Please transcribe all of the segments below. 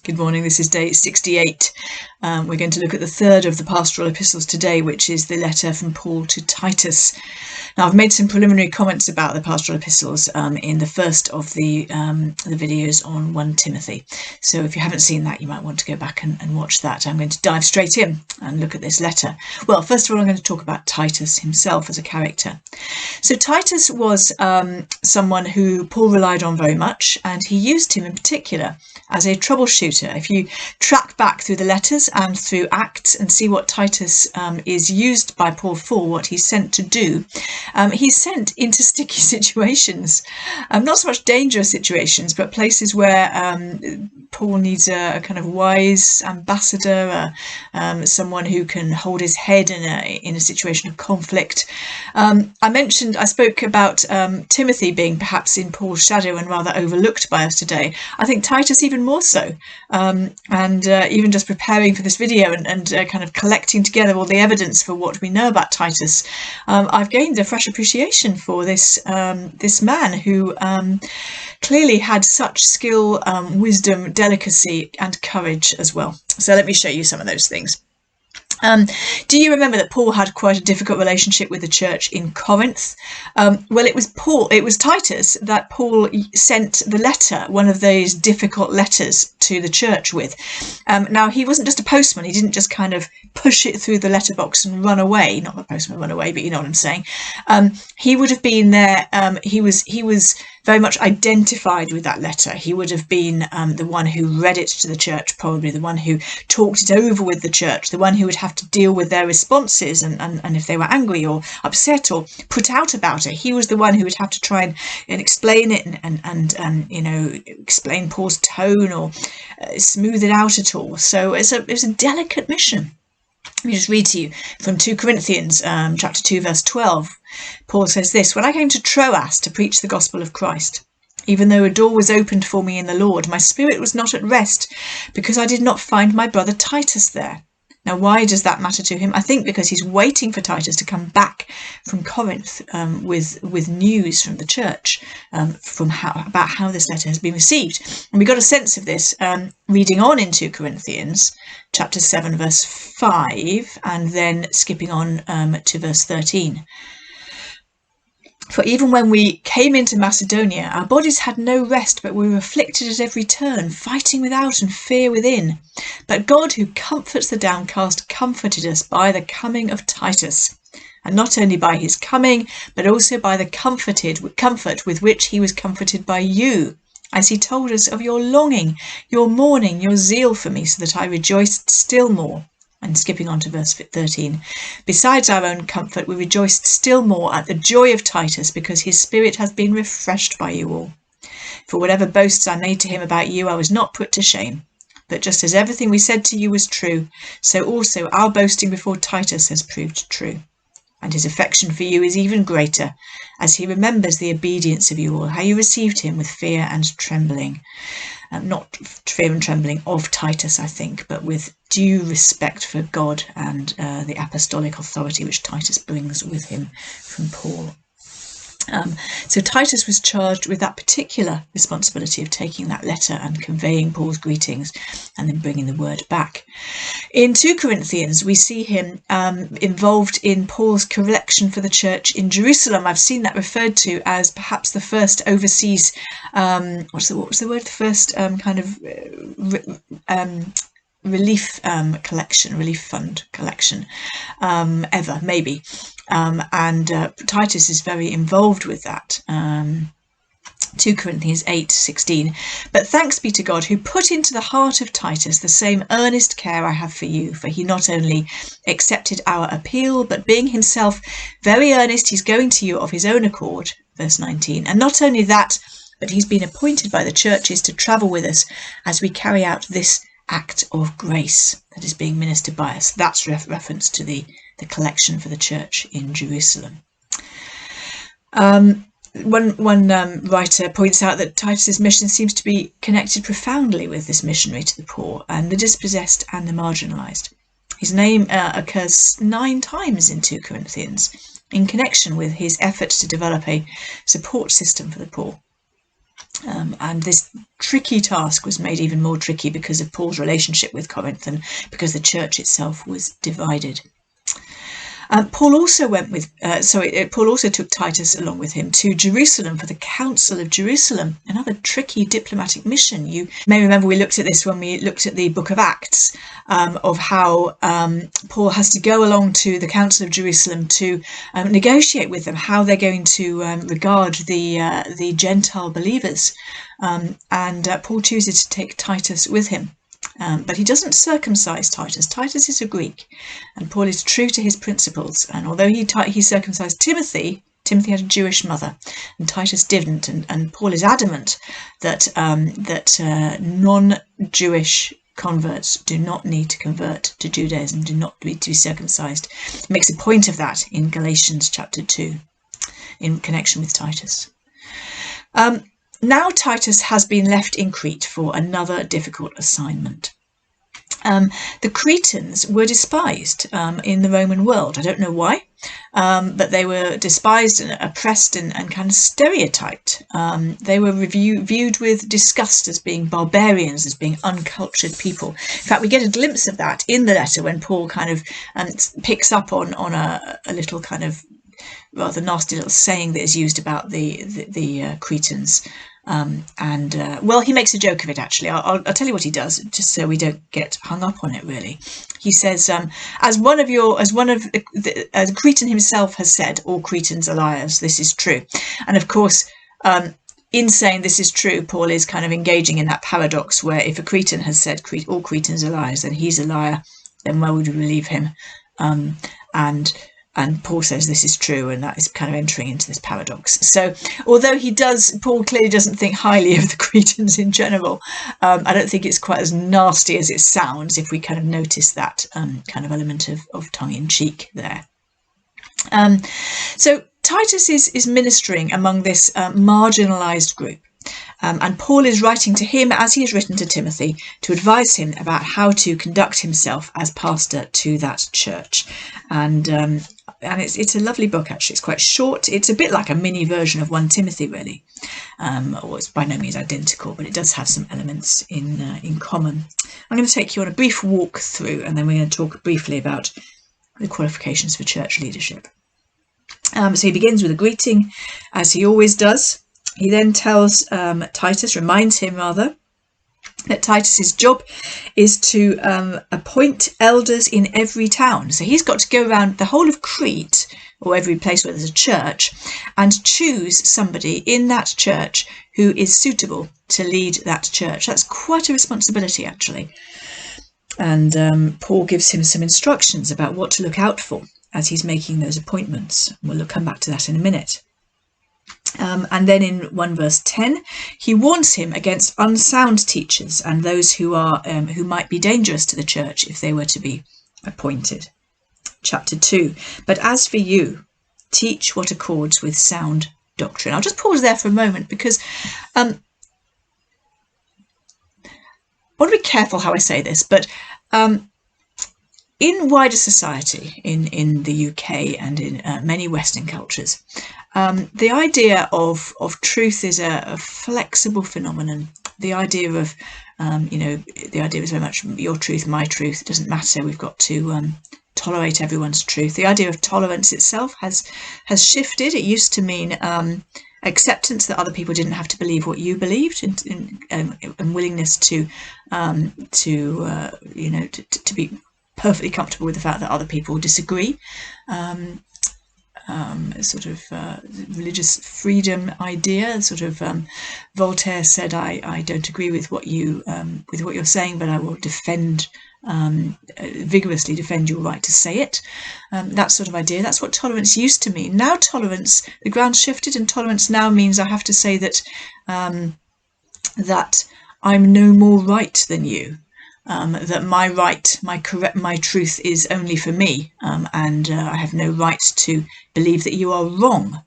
Good morning, this is day 68. We're going to look at the third of the pastoral epistles today, which is the letter from Paul to Titus. Now, I've made some preliminary comments about the pastoral epistles in the first of the videos on 1 Timothy. So if you haven't seen that, you might want to go back and watch that. I'm going to dive straight in and look at this letter. Well, first of all, I'm going to talk about Titus himself as a character. So Titus was someone who Paul relied on very much, and he used him in particular as a troubleshooter. If you track back through the letters and through Acts and see what Titus is used by Paul for, what he's sent to do, he's sent into sticky situations, not so much dangerous situations, but places where Paul needs a kind of wise ambassador, someone who can hold his head in a situation of conflict. I spoke about Timothy being perhaps in Paul's shadow and rather overlooked by us today. I think Titus even more so, and even just preparing for this video and kind of collecting together all the evidence for what we know about Titus, I've gained a fresh appreciation for this man who clearly had such skill, wisdom, delicacy and courage as well. So let me show you some of those things. Do you remember that Paul had quite a difficult relationship with the church in Corinth? Well, it was Titus that Paul sent the letter, one of those difficult letters to the church with. Now, he wasn't just a postman. He didn't just kind of push it through the letterbox and run away. Not the postman run away, but you know what I'm saying. He would have been there. He was very much identified with that letter. He would have been the one who read it to the church, probably the one who talked it over with the church, the one who would have to deal with their responses and if they were angry or upset or put out about it. He was the one who would have to try and explain it and explain Paul's tone or smooth it out at all. So it was a delicate mission. Let me just read to you from 2 Corinthians chapter 2 verse 12. Paul says this: "When I came to Troas to preach the gospel of Christ, even though a door was opened for me in the Lord, my spirit was not at rest because I did not find my brother Titus there." Now, why does that matter to him? I think because he's waiting for Titus to come back from Corinth with news from the church about how this letter has been received. And we got a sense of this reading on in 2 Corinthians chapter 7 verse 5 and then skipping on to verse 13. "For even when we came into Macedonia, our bodies had no rest, but we were afflicted at every turn, fighting without and fear within. But God, who comforts the downcast, comforted us by the coming of Titus. And not only by his coming, but also by the comfort with which he was comforted by you, as he told us of your longing, your mourning, your zeal for me, so that I rejoiced still more." And skipping on to verse 13, "Besides our own comfort, we rejoiced still more at the joy of Titus, because his spirit has been refreshed by you all. For whatever boasts I made to him about you, I was not put to shame. But just as everything we said to you was true, so also our boasting before Titus has proved true. And his affection for you is even greater, as he remembers the obedience of you all, how you received him with fear and trembling." Not fear and trembling of Titus, I think, but with due respect for God and the apostolic authority which Titus brings with him from Paul. So Titus was charged with that particular responsibility of taking that letter and conveying Paul's greetings and then bringing the word back. In 2 Corinthians, we see him involved in Paul's collection for the church in Jerusalem. I've seen that referred to as perhaps the first overseas, what was the word? The first kind of relief fund collection ever, maybe. And Titus is very involved with that. 2 Corinthians 8:16. "But thanks be to God, who put into the heart of Titus the same earnest care I have for you. For he not only accepted our appeal, but being himself very earnest, he's going to you of his own accord." Verse 19. "And not only that, but he's been appointed by the churches to travel with us as we carry out this act of grace that is being ministered by us." That's reference to the collection for the church in Jerusalem. One writer points out that Titus's mission seems to be connected profoundly with this missionary to the poor and the dispossessed and the marginalised. His name occurs 9 times in 2 Corinthians in connection with his efforts to develop a support system for the poor. And this tricky task was made even more tricky because of Paul's relationship with Corinth and because the church itself was divided. Paul also took Titus along with him to Jerusalem for the Council of Jerusalem, another tricky diplomatic mission. You may remember we looked at this when we looked at the book of Acts, of how Paul has to go along to the Council of Jerusalem to negotiate with them how they're going to regard the Gentile believers. And Paul chooses to take Titus with him. But he doesn't circumcise Titus. Titus is a Greek, and Paul is true to his principles. And although he circumcised Timothy had a Jewish mother, and Titus didn't. And Paul is adamant that non-Jewish converts do not need to convert to Judaism, do not need to be circumcised. He makes a point of that in Galatians chapter 2, in connection with Titus. Now Titus has been left in Crete for another difficult assignment. The Cretans were despised in the Roman world. I don't know why, but they were despised and oppressed and kind of stereotyped. They were viewed with disgust as being barbarians, as being uncultured people. In fact, we get a glimpse of that in the letter when Paul kind of picks up on a little kind of rather nasty little saying that is used about the Cretans. Well, he makes a joke of it, actually. I'll tell you what he does, just so we don't get hung up on it, really. He says, as Cretan himself has said, all Cretans are liars. This is true. And of course, in saying this is true, Paul is kind of engaging in that paradox where if a Cretan has said all Cretans are liars, then he's a liar. Then why would we believe him? And Paul says this is true, and that is kind of entering into this paradox. So although Paul clearly doesn't think highly of the Cretans in general, I don't think it's quite as nasty as it sounds if we kind of notice that kind of element of tongue-in-cheek there. So Titus is ministering among this marginalised group. And Paul is writing to him, as he has written to Timothy, to advise him about how to conduct himself as pastor to that church. And it's a lovely book, actually. It's quite short. It's a bit like a mini version of 1 Timothy, really. Or it's by no means identical, but it does have some elements in common. I'm going to take you on a brief walk through, and then we're going to talk briefly about the qualifications for church leadership. So he begins with a greeting, as he always does. He then reminds him that Titus's job is to appoint elders in every town. So he's got to go around the whole of Crete, or every place where there's a church, and choose somebody in that church who is suitable to lead that church. That's quite a responsibility, actually. And Paul gives him some instructions about what to look out for as he's making those appointments. We'll come back to that in a minute. And then in 1 verse 10, he warns him against unsound teachers and those who might be dangerous to the church if they were to be appointed. Chapter 2, but as for you, teach what accords with sound doctrine. I'll just pause there for a moment because I want to be careful how I say this, but in wider society, in the UK and in many Western cultures, the idea of truth is a flexible phenomenon. The idea of, the idea is very much your truth, my truth. It doesn't matter. We've got to tolerate everyone's truth. The idea of tolerance itself has shifted. It used to mean acceptance that other people didn't have to believe what you believed, and willingness to be perfectly comfortable with the fact that other people disagree. Sort of religious freedom idea. Sort of Voltaire said, "I don't agree with what you're saying, but I will vigorously defend your right to say it." That sort of idea. That's what tolerance used to mean. Now tolerance, the ground shifted, and tolerance now means I have to say that that I'm no more right than you. That my truth is only for me, and I have no right to believe that you are wrong.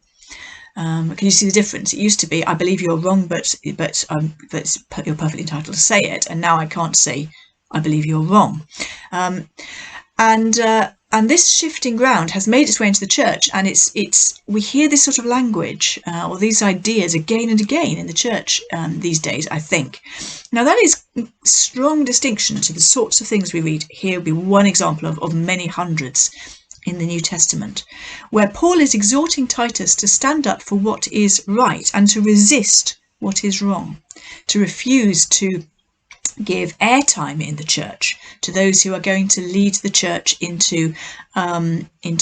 Can you see the difference? It used to be I believe you're wrong, but you're perfectly entitled to say it, and now I can't say I believe you're wrong. And And this shifting ground has made its way into the church, and we hear this sort of language or these ideas again and again in the church these days, I think. Now, that is strong distinction to the sorts of things we read. Here would be one example of many hundreds in the New Testament, where Paul is exhorting Titus to stand up for what is right and to resist what is wrong, to refuse to give airtime in the church to those who are going to lead the church into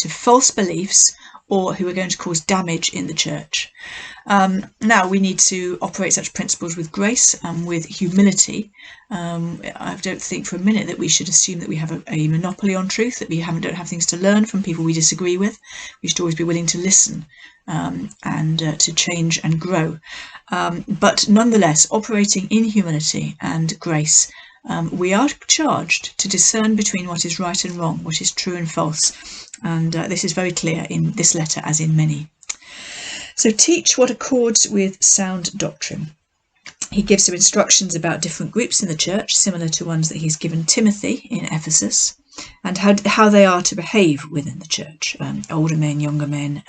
false beliefs or who are going to cause damage in the church. Now, we need to operate such principles with grace and with humility. I don't think for a minute that we should assume that we have a monopoly on truth, that we don't have things to learn from people we disagree with. We should always be willing to listen and to change and grow. But nonetheless, operating in humility and grace, we are charged to discern between what is right and wrong, what is true and false. And this is very clear in this letter, as in many. So teach what accords with sound doctrine. He gives some instructions about different groups in the church, similar to ones that he's given Timothy in Ephesus, and how they are to behave within the church, older men, younger men,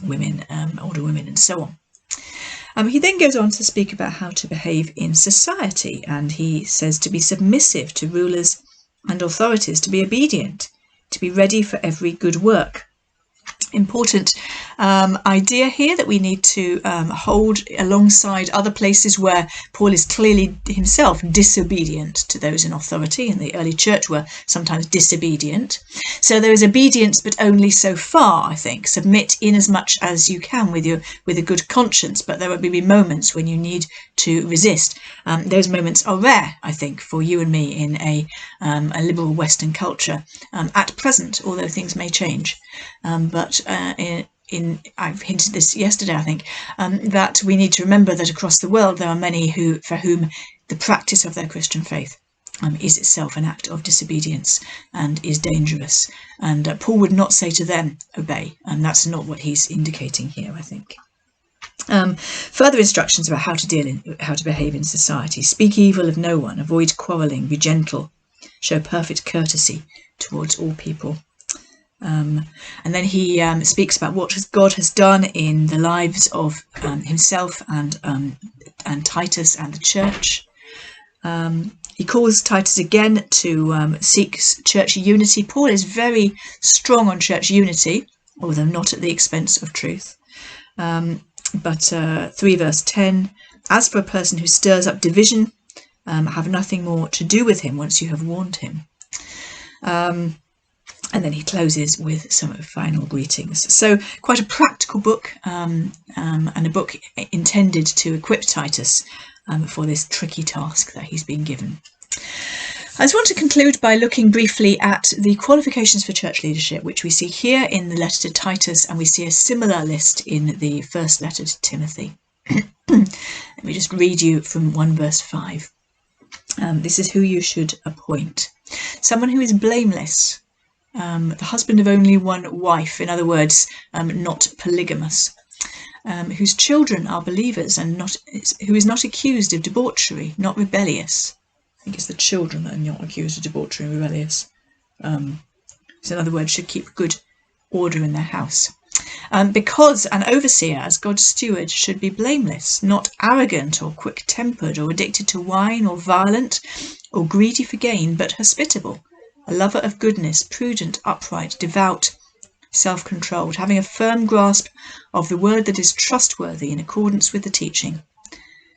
women, older women, and so on. He then goes on to speak about how to behave in society, and he says to be submissive to rulers and authorities, to be obedient, to be ready for every good work. Important idea here that we need to hold alongside other places where Paul is clearly himself disobedient to those in authority, and the early church were sometimes disobedient. So there is obedience, but only so far, I think. Submit in as much as you can with a good conscience, but there will be moments when you need to resist. Those moments are rare, I think, for you and me in a liberal Western culture at present, although things may change. But I've hinted this yesterday, I think, that we need to remember that across the world there are many for whom the practice of their Christian faith is itself an act of disobedience and is dangerous. And Paul would not say to them, obey, and that's not what he's indicating here, I think. Further instructions about how to behave in society. Speak evil of no one, avoid quarrelling, be gentle, show perfect courtesy towards all people. And then he speaks about what God has done in the lives of himself and Titus and the church. He calls Titus again to seek church unity. Paul is very strong on church unity, although not at the expense of truth. But 3 verse 10, as for a person who stirs up division, have nothing more to do with him once you have warned him. And then he closes with some final greetings. So quite a practical book, and a book intended to equip Titus for this tricky task that he's been given. I just want to conclude by looking briefly at the qualifications for church leadership, which we see here in the letter to Titus, and we see a similar list in the first letter to Timothy. Let me just read you from 1 verse 5. This is who you should appoint. Someone who is blameless, the husband of only one wife, in other words, not polygamous, whose children are believers and who is not accused of debauchery, not rebellious. I think it's the children that are not accused of debauchery and rebellious. So in other words, should keep good order in their house. Because an overseer, as God's steward, should be blameless, not arrogant or quick-tempered or addicted to wine or violent or greedy for gain, but hospitable, a lover of goodness, prudent, upright, devout, self-controlled, having a firm grasp of the word that is trustworthy in accordance with the teaching,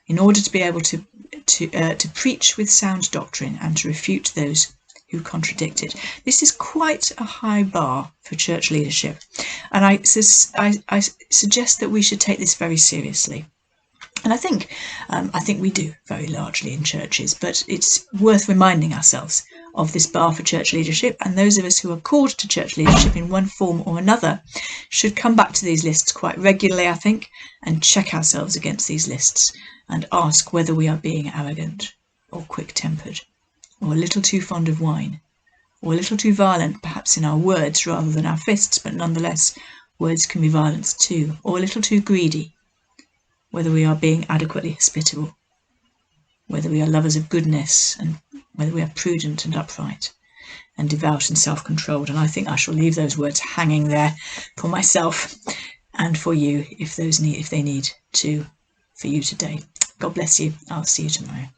in order to be able to preach with sound doctrine and to refute those who contradict it. This is quite a high bar for church leadership, and I suggest that we should take this very seriously. And I think we do very largely in churches, but it's worth reminding ourselves of this bar for church leadership, and those of us who are called to church leadership in one form or another should come back to these lists quite regularly, I think, and check ourselves against these lists and ask whether we are being arrogant or quick-tempered, or a little too fond of wine, or a little too violent perhaps in our words rather than our fists, but nonetheless words can be violence too, or a little too greedy, whether we are being adequately hospitable, whether we are lovers of goodness, and whether we are prudent and upright. and devout and self-controlled. And I think I shall leave those words hanging there for myself and for you if they need to for you today. God bless you. I'll see you tomorrow.